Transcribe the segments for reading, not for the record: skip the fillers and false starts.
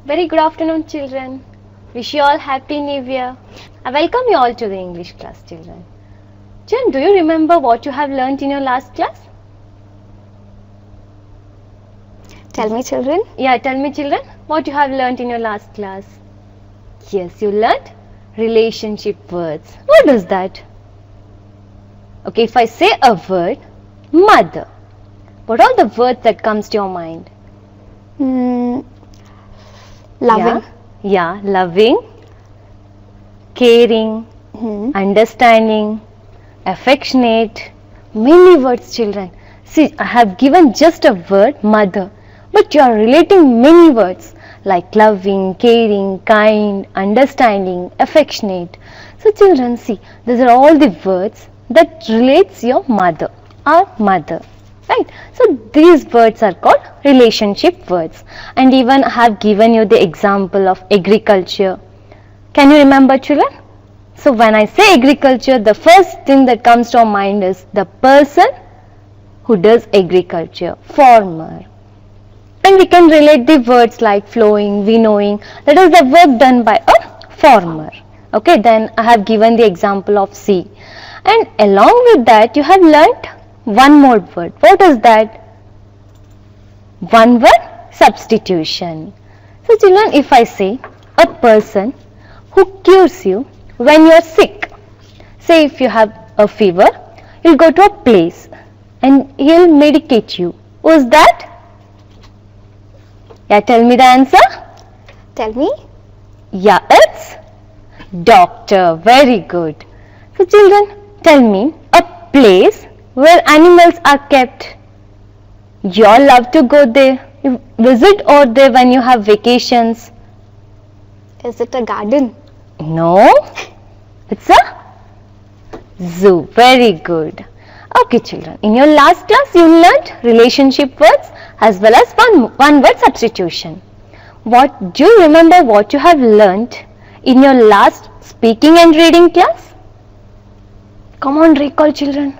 Very good afternoon, children. Wish you all happy new year. I welcome you all to the English class, children. Children, do you remember what you have learnt in your last class? Tell me, children. Yeah, tell me, children, what you have learnt in your last class. Yes, you learnt relationship words. What is that? Okay, if I say a word, mother, what are the words that comes to your mind? Loving. Yeah, loving, caring, understanding, affectionate, many words, children. See, I have given just a word, mother, but you are relating many words like loving, caring, kind, understanding, affectionate. So, children, see, these are all the words that relates your mother, our mother. Right, so these words are called relationship words, and even I have given you the example of agriculture. Can you remember, children? So when I say agriculture, the first thing that comes to our mind is the person who does agriculture, farmer. And we can relate the words like flowing, winnowing, that is the work done by a farmer. Okay, then I have given the example of sea, and along with that you have learnt one more word. What is that? One word, substitution. So children, if I say a person who cures you when you are sick, say if you have a fever, you'll go to a place and he'll medicate you. Who's that? Yeah, tell me the answer. Tell me. Yeah, it's doctor. Very good. So children, tell me a place where animals are kept. You all love to go there. You visit over there when you have vacations. Is it a garden? No, it's a zoo. Very good. Okay, children. In your last class, you learnt relationship words as well as one word substitution. What do you remember? What you have learnt in your last speaking and reading class? Come on, recall, children.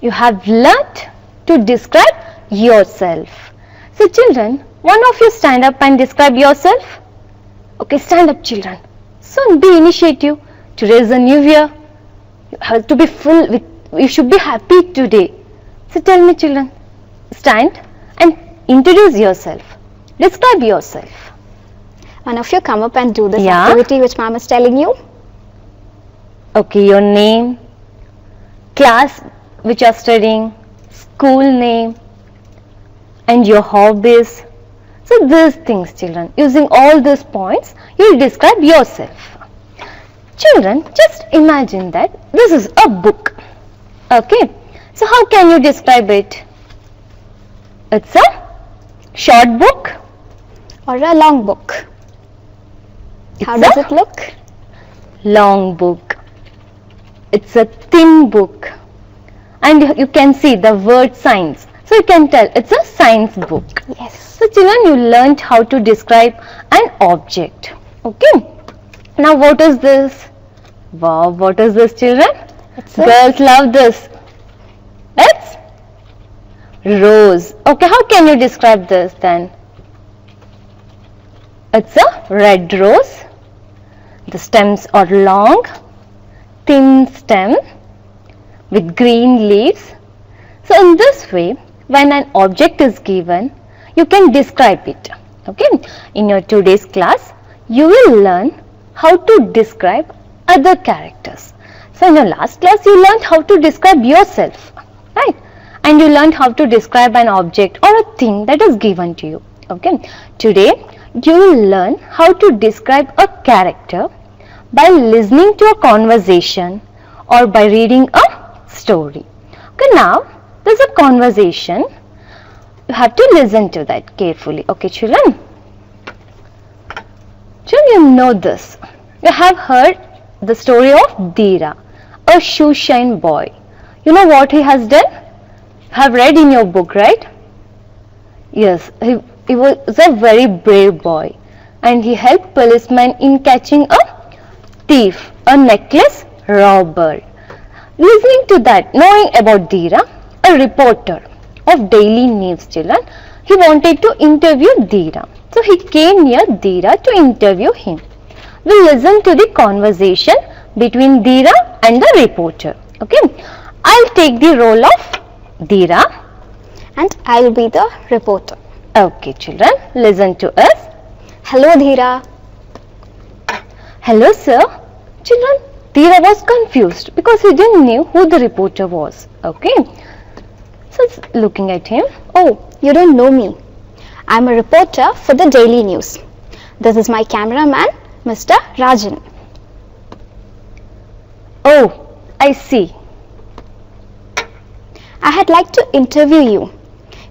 You have learnt to describe yourself. So children, one of you stand up and describe yourself. Okay, stand up, children. So be initiative. Today is a new year. You have to be full with, you should be happy today. So tell me, children, stand and introduce yourself. Describe yourself. One of you come up and do this Yeah. activity which ma'am is telling you. Okay, your name, class which you are studying, school name, and your hobbies. So these things, children, using all these points, you will describe yourself. Children, just imagine that this is a book. Okay, so how can you describe it? It's a short book. Or a long book. How It's does a it look? long book. It's a thin book. And you can see the word science. So you can tell it's a science book. Yes. So children, you learnt how to describe an object. Okay. Now what is this? Wow, what is this, children? It's a Girls love this. It's rose. Okay, how can you describe this then? It's a red rose. The stems are long, thin stem with green leaves. So in this way, when an object is given, you can describe it. Okay. In your today's class, you will learn how to describe other characters. So in your last class, you learned how to describe yourself, right? And you learned how to describe an object or a thing that is given to you. Okay. Today, you will learn how to describe a character by listening to a conversation or by reading a story. Okay, now there's a conversation. You have to listen to that carefully. Okay, children? Children, you know this. You have heard the story of Dheera, a shoe shine boy. You know what he has done? You have read in your book, right? Yes, he was a very brave boy, and he helped policemen in catching a thief, a necklace robber. Listening to that, knowing about Dheera, a reporter of daily news, children, he wanted to interview Dheera. So he came near Dheera to interview him. We listen to the conversation between Dheera and the reporter. Okay, I'll take the role of Dheera. And I'll be the reporter. Okay, children, listen to us. Hello, Dheera. Hello, sir. Children, Dheera was confused because he didn't know who the reporter was. Okay, so looking at him. Oh, you don't know me. I'm a reporter for the Daily News. This is my cameraman, Mr. Rajan. Oh, I see. I had like to interview you.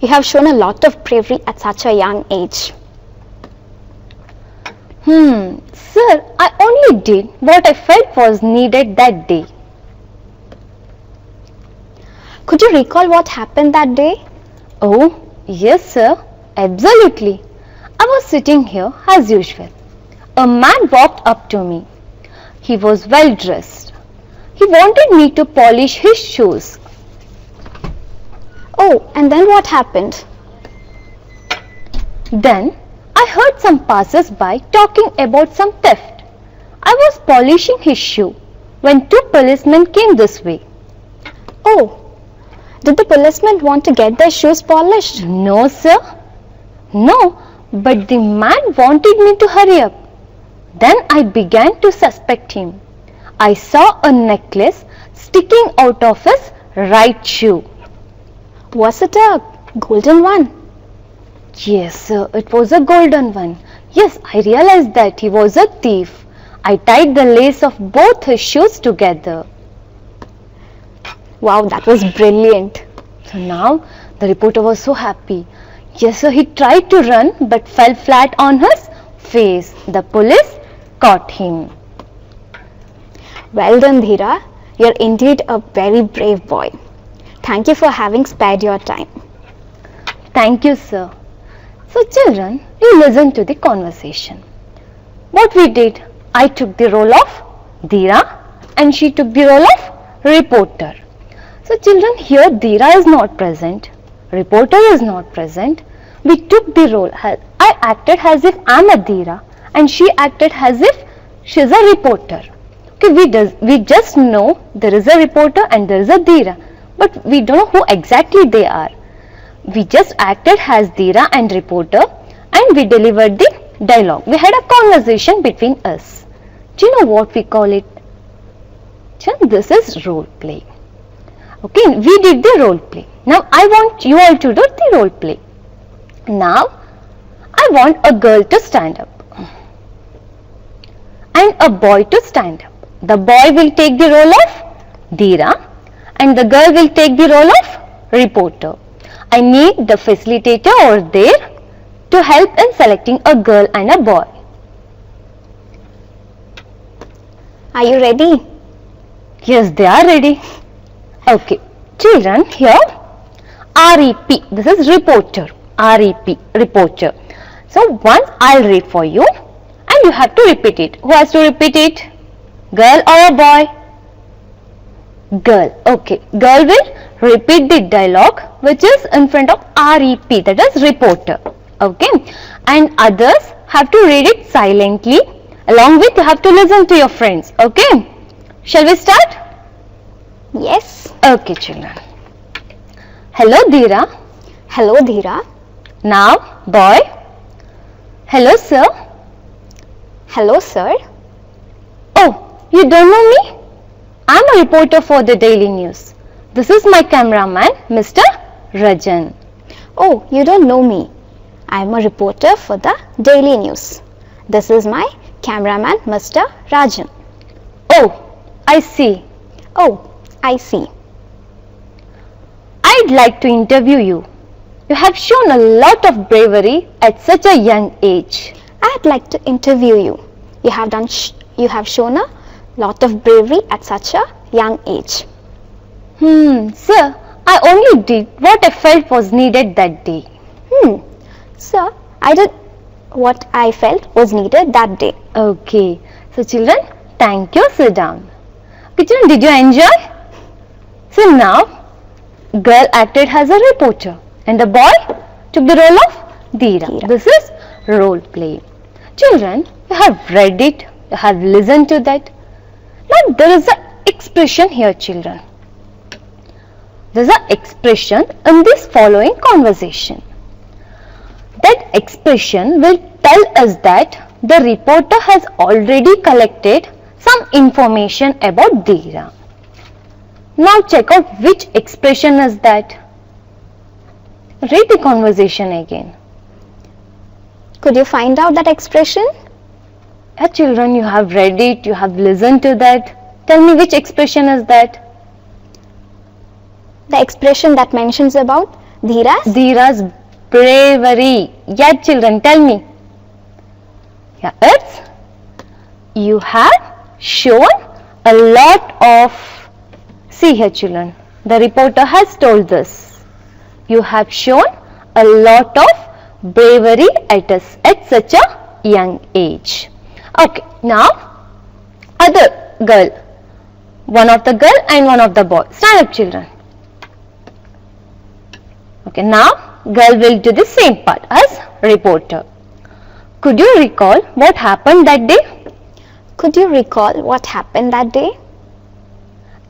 You have shown a lot of bravery at such a young age. Sir, I only did what I felt was needed that day. Could you recall what happened that day? Oh, yes, sir. Absolutely. I was sitting here as usual. A man walked up to me. He was well dressed. He wanted me to polish his shoes. Oh, and then what happened? Then I heard some passers-by talking about some theft. I was polishing his shoe when two policemen came this way. Oh, did the policemen want to get their shoes polished? No, sir. No, but the man wanted me to hurry up. Then I began to suspect him. I saw a necklace sticking out of his right shoe. Was it a golden one? Yes, sir, it was a golden one. Yes, I realized that he was a thief. I tied the lace of both his shoes together. Wow, that was brilliant. So now the reporter was so happy. Yes, sir, he tried to run but fell flat on his face. The police caught him. Well done, Dheera. You're indeed a very brave boy. Thank you for having spared your time. Thank you, sir. So children, you listen to the conversation. What we did, I took the role of Dheera and she took the role of reporter. So children, here Dheera is not present, reporter is not present. We took the role. I acted as if I am a Dheera and she acted as if she is a reporter. Okay, we just know there is a reporter and there is a Dheera, but we don't know who exactly they are. We just acted as Dheera and reporter and we delivered the dialogue. We had a conversation between us. Do you know what we call it? This is role play. Okay, we did the role play. Now I want you all to do the role play. Now I want a girl to stand up and a boy to stand up. The boy will take the role of Dheera and the girl will take the role of reporter. I need the facilitator over there to help in selecting a girl and a boy. Are you ready? Yes, they are ready. Okay, children, here REP, this is reporter, REP, reporter. So once I'll read for you and you have to repeat it. Who has to repeat it? Girl or a boy? Girl. Okay, girl will repeat the dialogue which is in front of REP, that is reporter. Okay, and others have to read it silently. Along with you have to listen to your friends. Okay, shall we start? Yes. Okay, children. Hello, Dheera. Hello, Dheera. Now, boy. Hello, sir. Hello, sir. Oh, you don't know me? I'm a reporter for the Daily News. This is my cameraman, Mr. Rajan. Oh, you don't know me. I'm a reporter for the Daily News. This is my cameraman, Mr. Rajan. Oh, I see. Oh, I see. I'd like to interview you. You have shown a lot of bravery at such a young age. I'd like to interview you. You have shown a lot of bravery at such a young age. Sir, I only did what I felt was needed that day. Sir, I did what I felt was needed that day. Okay. So children, thank you. Sit down. Okay, children, did you enjoy? So now, girl acted as a reporter and the boy took the role of Dheera. Dheera. This is role play. Children, you have read it, you have listened to that. Now there is an expression here, children. There is an expression in this following conversation. That expression will tell us that the reporter has already collected some information about Dheera. Now check out which expression is that. Read the conversation again. Could you find out that expression? Yeah, children, you have read it, you have listened to that. Tell me which expression is that? The expression that mentions about Dheera's bravery. Yeah, children, tell me. Yeah, it's you have shown a lot of. See here, children. The reporter has told this. You have shown a lot of bravery at such a young age. Okay, now other girl. One of the girl and one of the boy. Stand up, children. Okay, now girl will do the same part as reporter. Could you recall what happened that day? Could you recall what happened that day?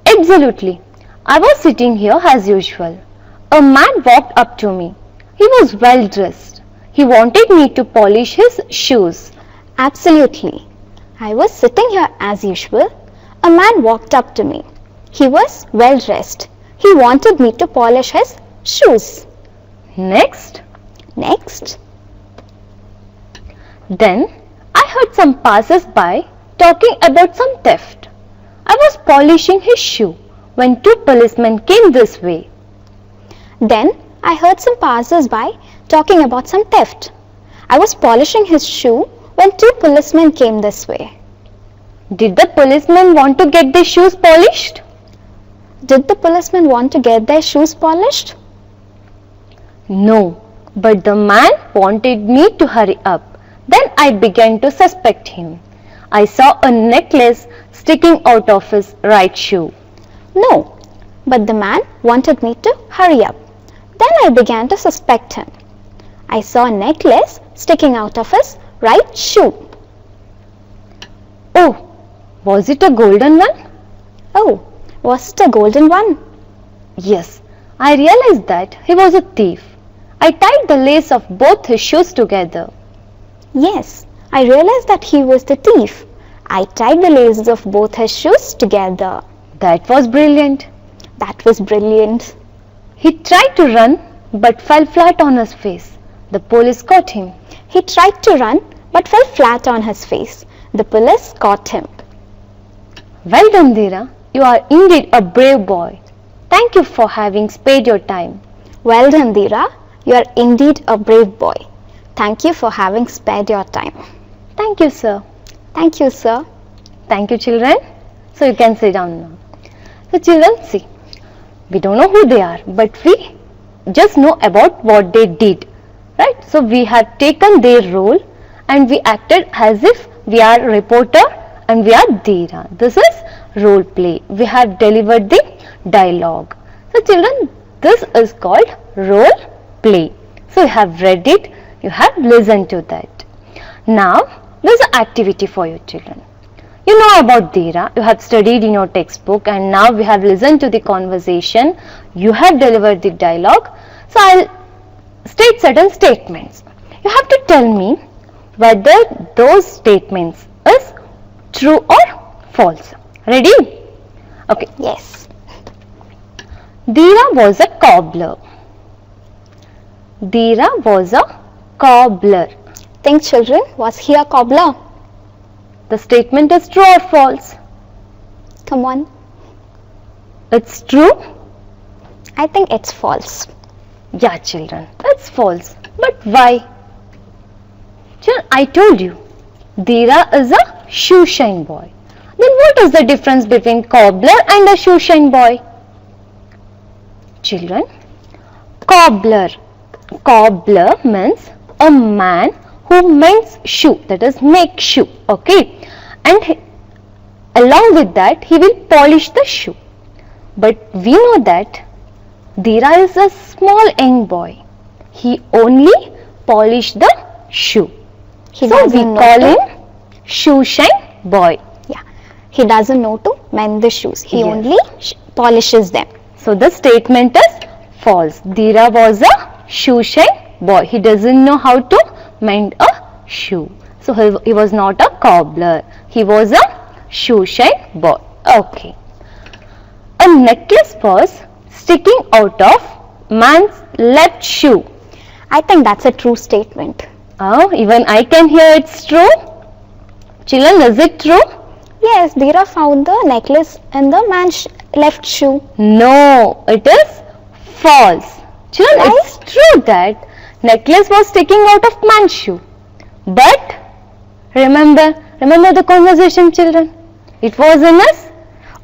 Absolutely. I was sitting here as usual. A man walked up to me. He was well dressed. He wanted me to polish his shoes. Absolutely. I was sitting here as usual. A man walked up to me. He was well dressed. He wanted me to polish his shoes. Next. Next. Then I heard some passers-by talking about some theft. I was polishing his shoe when two policemen came this way. Then I heard some passers-by talking about some theft. I was polishing his shoe when two policemen came this way. Did the policemen want to get their shoes polished? Did the policemen want to get their shoes polished? No, but the man wanted me to hurry up. Then I began to suspect him. I saw a necklace sticking out of his right shoe. No, but the man wanted me to hurry up. Then I began to suspect him. I saw a necklace sticking out of his right shoe. Oh, was it a golden one? Oh, was it a golden one? Yes, I realized that he was a thief. I tied the lace of both his shoes together. Yes, I realized that he was the thief. I tied the laces of both his shoes together. That was brilliant. That was brilliant. He tried to run but fell flat on his face. The police caught him. He tried to run but fell flat on his face. The police caught him. Well done, Dheera. You are indeed a brave boy. Thank you for having spared your time. Well done, Dheera. You are indeed a brave boy. Thank you for having spared your time. Thank you, sir. Thank you, sir. Thank you, children. So you can sit down now. So children, see, we don't know who they are, but we just know about what they did, right? So we have taken their role and we acted as if we are reporter and we are Dheera. This is role play. We have delivered the dialogue. So children, this is called role play. So you have read it, you have listened to that. Now there is an activity for you, children. You know about Dheera, you have studied in your textbook, and now we have listened to the conversation, you have delivered the dialogue. So I'll state certain statements. You have to tell me whether those statements is true or false. Ready? Okay. Yes. Dheera was a cobbler. Dheera was a cobbler. Think, children, was he a cobbler? The statement is true or false? Come on. It's true? I think it's false. Yeah, children, it's false. But why? Children, I told you, Dheera is a shoe shine boy. Then what is the difference between cobbler and a shoe shine boy? Children, cobbler. Cobbler means a man who mends shoe, that is make shoe, okay, and along with that he will polish the shoe. But we know that Dheera is a small young boy. He only polished the shoe. He So we doesn't know call to, him shoe shine boy. yeah, he doesn't know to mend the shoes. He Yes. only polishes them. So the statement is false. Dhira was a shoe shine boy. He doesn't know how to mend a shoe. So he was not a cobbler. He was a shoe shine boy. Okay. A necklace was sticking out of man's left shoe. I think that's a true statement. Oh, even I can hear it's true. Children, is it true? Yes, Dheera found the necklace in the man's left shoe. No, it is false. Children, Why? it's true that necklace was sticking out of man's shoe. But remember the conversation, children. It was in his,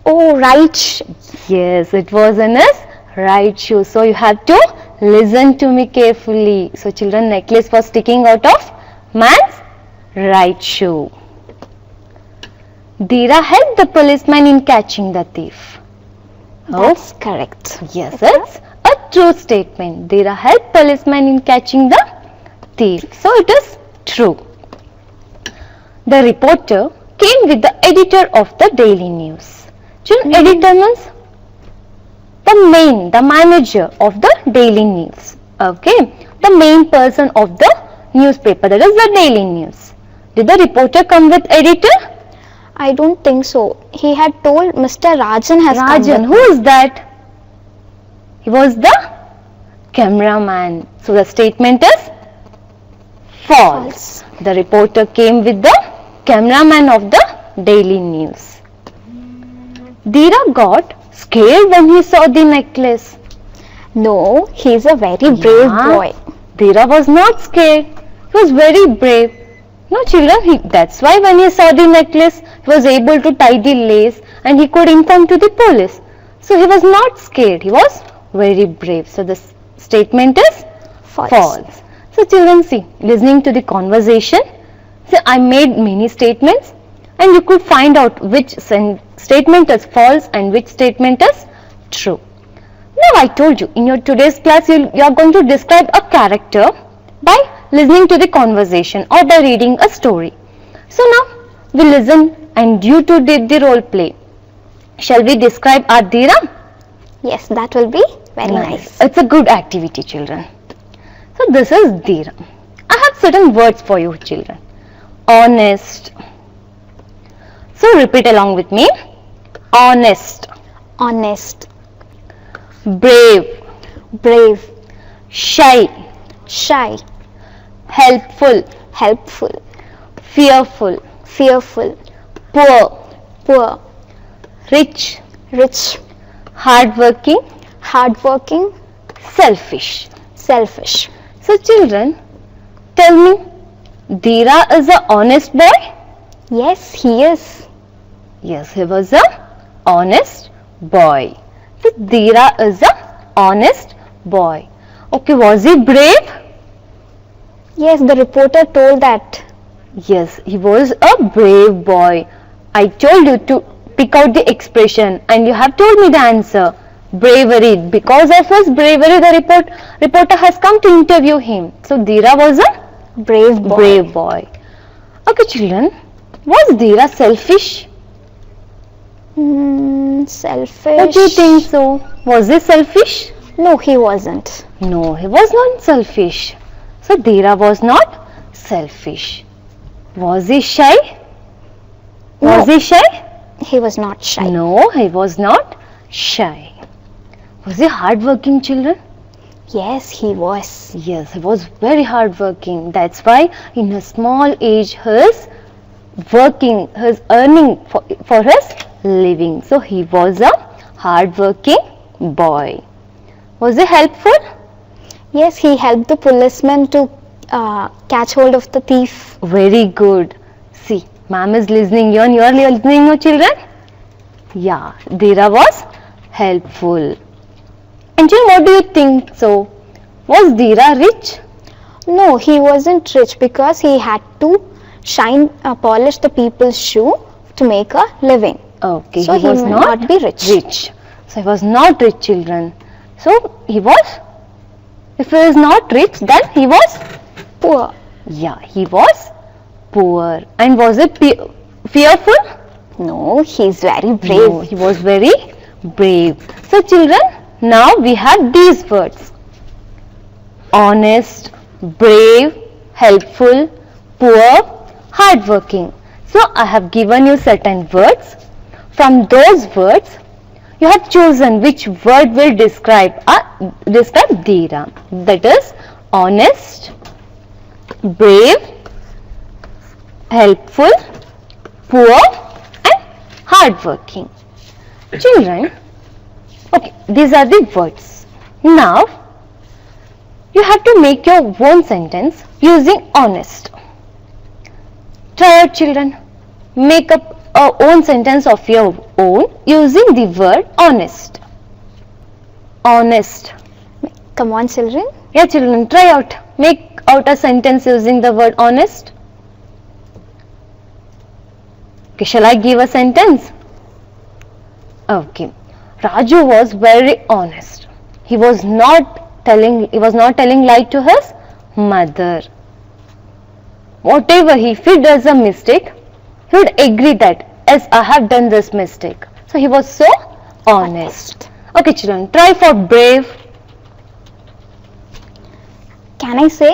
Oh, right. yes, it was in his right shoe. So you have to listen to me carefully. So children, necklace was sticking out of man's right shoe. Dhira helped the policeman in catching the thief. That's correct. Yes, it's a true statement. Dhira helped policeman in catching the thief. So it is true. The reporter came with the editor of the Daily News. Children, editor means the manager of the Daily News. Okay, the main person of the newspaper, that is the Daily News. Did the reporter come with editor? I don't think so. He had told Mr. Rajan has come. Rajan, who is that? He was the cameraman. So the statement is false. The reporter came with the cameraman of the Daily News. Dhira got scared when he saw the necklace. No, he's a very brave boy. Dhira was not scared. He was very brave. No, children, that's why when he saw the necklace, he was able to tie the lace and he could inform to the police. So he was not scared. He was very brave. So the statement is false. So children, see, listening to the conversation, see, I made many statements and you could find out which statement is false and which statement is true. Now I told you, in your today's class, you are going to describe a character by listening to the conversation or by reading a story. So now we listen and you two did the role play. Shall we describe our Dhira? Yes, that will be very nice. It's a good activity, children. So this is Dhira. I have certain words for you, children. Honest. So repeat along with me. Honest. Honest, Brave. brave, Shy. shy, Helpful. helpful, Fearful. fearful, Poor. poor, Rich. rich, Hardworking. hardworking, Selfish. selfish. So children, tell me, Dhira is a honest boy? Yes, he is. Yes, he was a honest boy. So Dhira is a honest boy. Okay, was he brave? Yes, the reporter told that. Yes, he was a brave boy. I told you to pick out the expression and you have told me the answer. Bravery. Because of his bravery, the reporter has come to interview him. So Dhira was a Brave boy. brave boy. Okay, children, was Dhira selfish? Selfish. What do you think so? Was he selfish? No, he wasn't. No, he was not selfish. So Dhira was not selfish. Was he shy? Was he shy? He was not shy. No, he was not shy. Was he hardworking, children? Yes, he was. Yes, he was very hardworking. That's why in a small age he's working, he's earning for his living. So he was a hardworking boy. Was he helpful? Yes, he helped the policeman to catch hold of the thief. Very good. See, ma'am is listening. You are listening, no children? Yeah, Dhira was helpful. And children, what do you think so? Was Dhira rich? No, he wasn't rich because he had to polish the people's shoe to make a living. Okay, So he was may not be rich. So he was not rich, children. So he was If he is not rich, then he was, Poor. yeah, he was poor. And was it fearful? No, he's very brave. No, he was very brave. So children, now we have these words: honest, brave, helpful, poor, hardworking. So I have given you certain words. From those words, you have chosen which word will describe Dheera. That is honest, brave, helpful, poor, and hardworking. Children, okay, these are the words. Now, you have to make your own sentence using honest. Try out, children. Make up a own sentence of your own using the word honest. Honest. Come on, children. Yeah, children, try out. Make out a sentence using the word honest. Okay, shall I give a sentence? Okay. Raju was very honest. He was not telling lie to his mother. Whatever if he does a mistake, he would agree that yes, I have done this mistake. So he was so honest. Okay, children, try for brave. Can I say?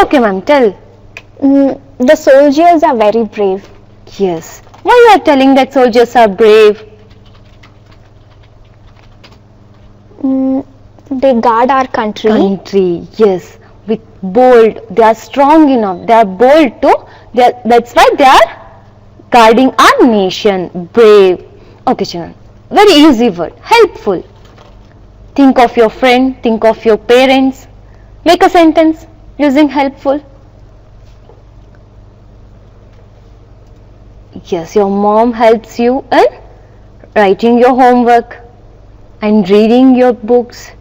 Okay, ma'am, tell. The soldiers are very brave. Yes. Why you are telling that soldiers are brave? They guard our country. Country, yes. With bold, they are strong enough. They are bold too. That's why they are guarding our nation. Brave. Okay, children. Very easy word. Helpful. Think of your friend. Think of your parents. Make a sentence using helpful. Yes, your mom helps you in writing your homework and reading your books.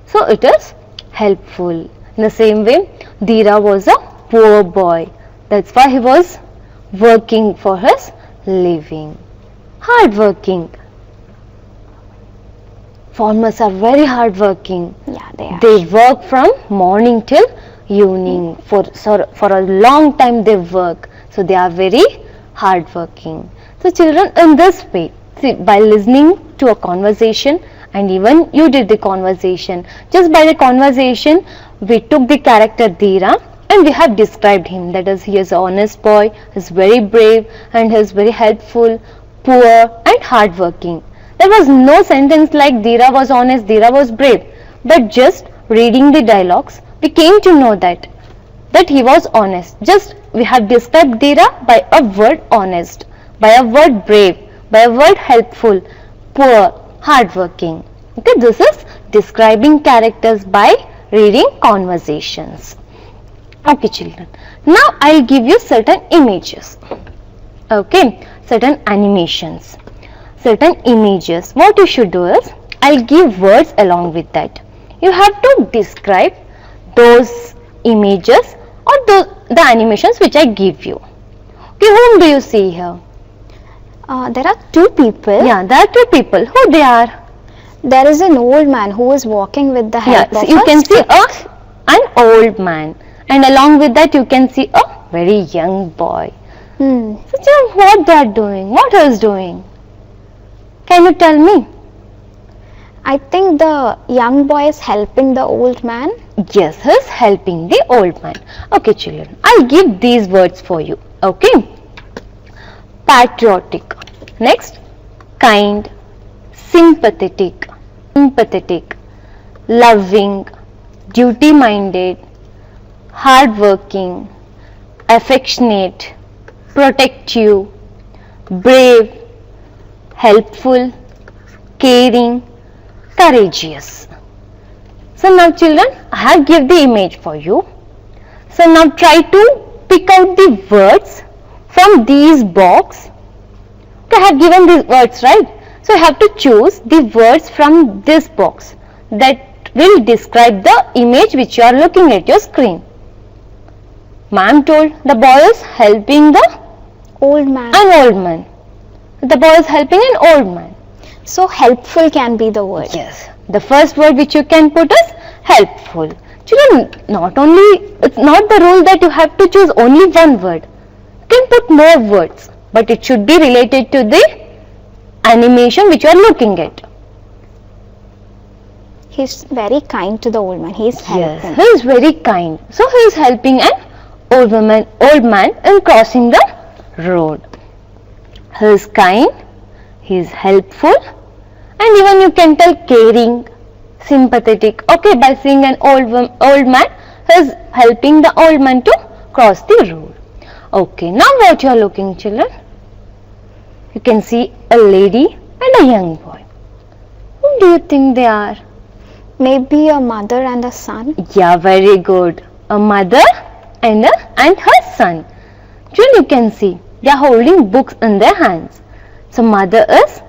So it is helpful. In the same way, Dheera was a poor boy. That's why he was working for his living. Hardworking. Farmers are very hardworking. Yeah, they are. They work from morning till evening. For a long time they work. So they are very hardworking. So children, in this way, see, by listening to a conversation, and even you did the conversation, just by the conversation we took the character Dheera and we have described him. That is, he is an honest boy, he is very brave, and he is very helpful, poor and hardworking. There was no sentence like Dheera was honest, Dheera was brave, but just reading the dialogues we came to know that he was honest. Just we have described Dheera by a word honest, by a word brave, by a word helpful, poor, hardworking. Okay, this is describing characters by reading conversations. Okay, children. Now I'll give you certain images. Okay, certain animations, certain images. What you should do is, I'll give words along with that. You have to describe those images or the animations which I give you. Okay, whom do you see here? There are two people. Yeah, there are two people. Who they are? There is an old man who is walking with the help Yeah, so of you a can see stick. an old man, and along with that you can see a very young boy. So children, what they are doing? What he is doing? Can you tell me? I think the young boy is helping the old man. Yes, he is helping the old man. Okay, children, I'll give these words for you. Okay. Patriotic. Next, kind, sympathetic, empathetic, loving, duty-minded, hardworking, affectionate, protective, brave, helpful, caring, courageous. So now children, I have given the image for you. So now try to pick out the words from these box. Okay, I have given these words, right? So you have to choose the words from this box that will describe the image which you are looking at your screen. Ma'am told the boy is helping the Old man. an old man. The boy is helping an old man. So helpful can be the word. Yes. The first word which you can put is helpful. Children, it's not the rule that you have to choose only one word. You can put more words, but it should be related to the animation which you are looking at. He's very kind to the old man. He's helping. Yes, he is very kind. So he is helping an old man in crossing the road. He is kind, he is helpful, and even you can tell caring, sympathetic. Okay, by seeing an old man, he is helping the old man to cross the road. Okay, now what you are looking, children? You can see a lady and a young boy. Who do you think they are? Maybe a mother and a son. Yeah, very good. A mother and her son. Children, you can see they are holding books in their hands. So mother is,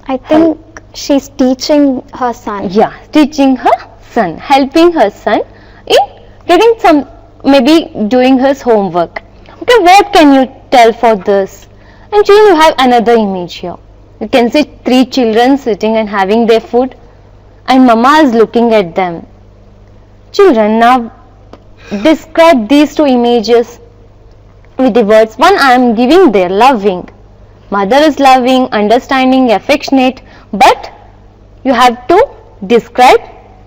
I think she's teaching her son. yeah, teaching her son, helping her son in getting some, maybe doing his homework. Okay, what can you tell for this? And children, you have another image here. You can see 3 children sitting and having their food, and mama is looking at them. Children, now describe these 2 images with the words. One I am giving there, loving. Mother is loving, understanding, affectionate, but you have to describe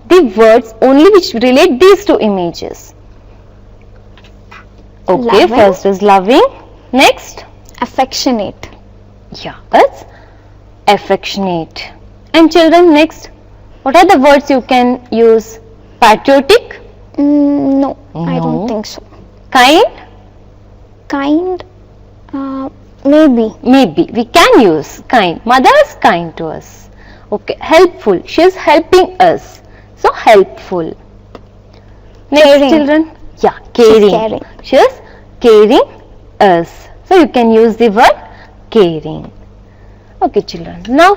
the words only which relate these 2 images. Okay, Loving. first is loving. Next, Affectionate. yeah, it's affectionate. And children, next, what are the words you can use? Patriotic, No, I No. don't think so. kind, Kind. Maybe. maybe we can use kind. Mother is kind to us. Okay, helpful. She is helping us. So helpful. Next, Caring. children. Yeah, caring. caring. She is caring us. So you can use the word caring. Okay, children. Now,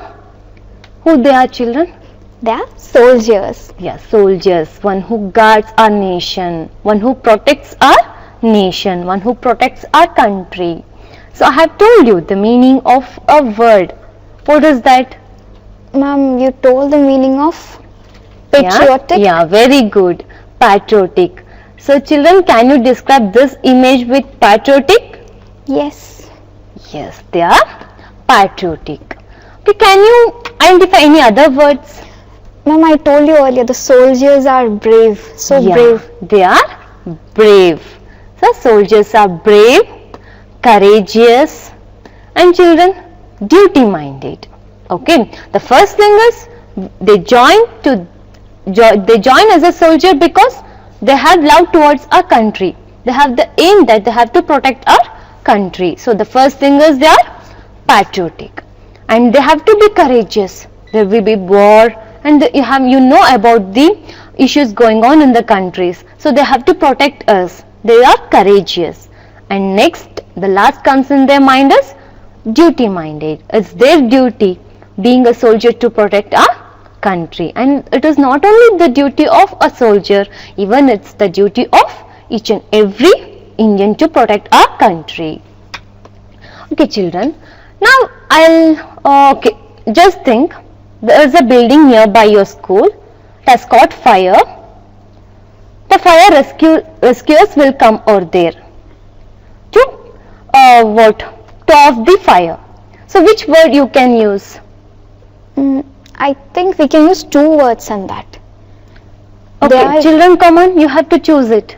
who they are, children? They are soldiers. Yeah, soldiers. One who guards our nation. One who protects our nation. One who protects our country. So I have told you the meaning of a word. What is that? Ma'am, you told the meaning of patriotic. Yeah, very good. Patriotic. So children, can you describe this image with patriotic? Yes. Yes, they are patriotic. Okay, can you identify any other words? Ma'am, I told you earlier the soldiers are brave. So Yeah, brave. they are brave. So soldiers are brave, courageous, and children, duty minded. Okay, the first thing is they join as a soldier because they have love towards our country. They have the aim that they have to protect our country. So the first thing is they are patriotic, and they have to be courageous. There will be war, and you know about the issues going on in the countries. So they have to protect us. They are courageous. And next, the last comes in their mind is duty minded. It's their duty, being a soldier, to protect our country. And it is not only the duty of a soldier, even it's the duty of each and every Indian to protect our country. Okay, children. Now okay, just think, there is a building nearby your school. It has caught fire. The fire rescuers will come over there to to off the fire. So which word you can use? I think we can use 2 words on that. Okay, children, come on, you have to choose it.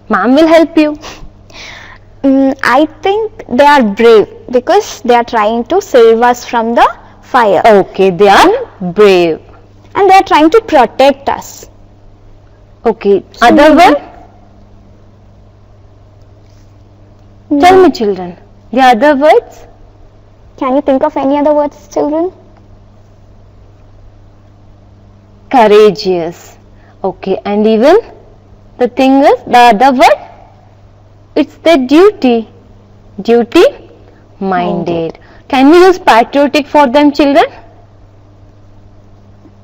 Ma'am will help you. I think they are brave because they are trying to save us from the fire. Okay, they are brave. And they are trying to protect us. Okay, So other maybe- word? Tell me, children, the other words? Can you think of any other words, children? Courageous. Okay, and even the thing is, the other word, it's the duty. Duty minded. Can we use patriotic for them, children?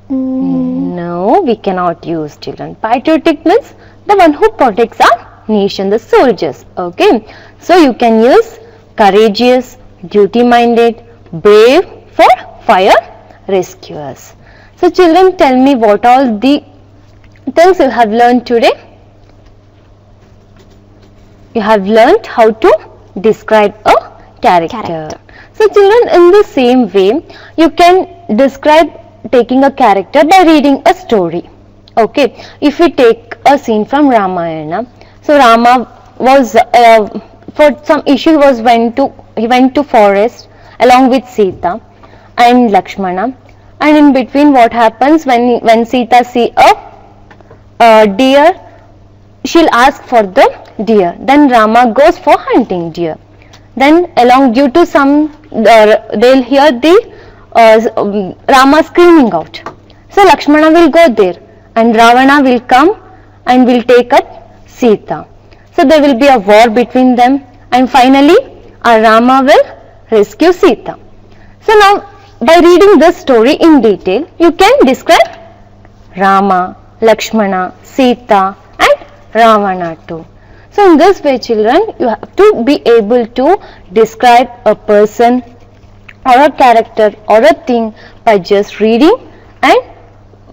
No, we cannot use, children. Patriotic means the one who protects our nation, the soldiers. Okay, so you can use courageous, duty minded, brave for fire rescuers. So children, tell me what all the things you have learned today. You have learned how to describe a character. So children, in the same way, you can describe taking a character by reading a story. Okay, if we take a scene from Ramayana, so Rama was for some issue he went to forest along with Sita and Lakshmana, and in between what happens when Sita see a deer, she'll ask for the deer. Then Rama goes for hunting deer. Then along due to some they'll hear the Rama screaming out. So Lakshmana will go there and Ravana will come and will take up Sita. So there will be a war between them and finally Rama will rescue Sita. So now by reading this story in detail, you can describe Rama, Lakshmana, Sita and Ravana too. So in this way children, you have to be able to describe a person or a character or a thing by just reading and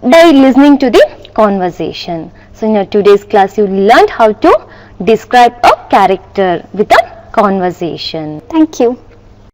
by listening to the conversation. So in your today's class you learned how to describe a character with a conversation. Thank you.